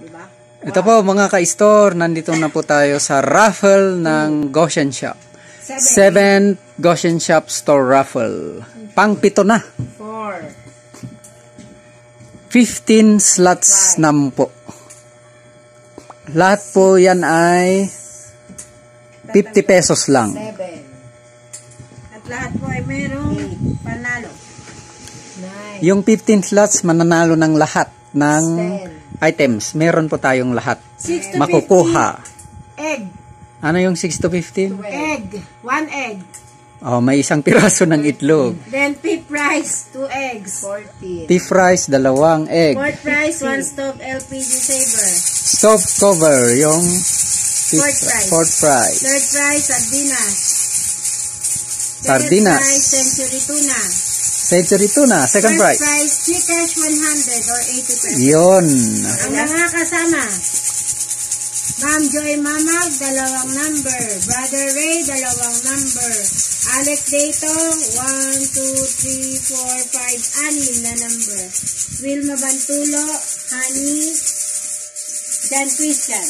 diba? Ito po mga ka-store, nandito na po tayo sa raffle ng Goshen Shop. 7 Goshen Shop Store Raffle. Pang-pito na. 15 slots naman po. Lahat po yan ay 50 pesos lang. 7. At lahat po ay merong panalo. 9. Yung 15 slots, mananalo ng lahat ng items. Meron po tayong lahat. 6 to makukuha. 50. Egg. Ano yung 6 to 15? Egg. 1 egg. Oh, may isang piraso ng itlog. Then pea price, 2 eggs. 14. Pea fries, 2 egg. Fourth price, 1 stove LPG saver. Stove cover, yung Fourth price. price. Third price, sardinas. Sardinas. Third price, century tuna. Century tuna, second First price. price, Gcash 100 or 80 pesos. Yun. Ang mga kasama, Ma'am Joy Mamag, 2 number. Brother Ray, 2 number. Alex Daytong, 1, 2, 3, 4, 5, 6 na number. Wilma Bantulo, Honey, John Christian.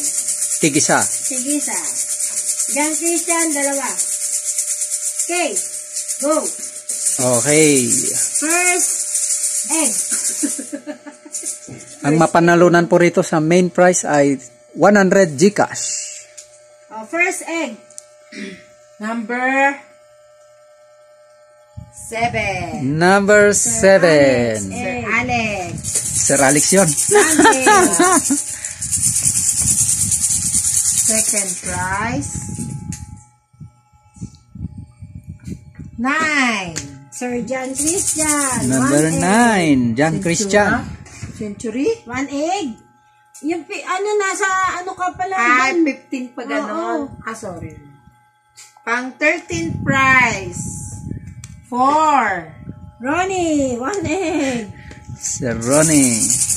Tigisa. Sigisa. John Christian, 2. Okay, go. Okay. First, egg. Ang mapanalunan po rito sa main prize ay 100 Gcash. First egg. Number 7. Number 7. Sir Alex. Sir Alex yun. Second prize. 9. Sir John Christian. Number 9. John Christian. Century? 1 egg. Yung, nasa, ka pala? 15 pa ganon. Sorry. Pang 13 prize. 4. Ronnie, 1 egg. Sir Ronnie.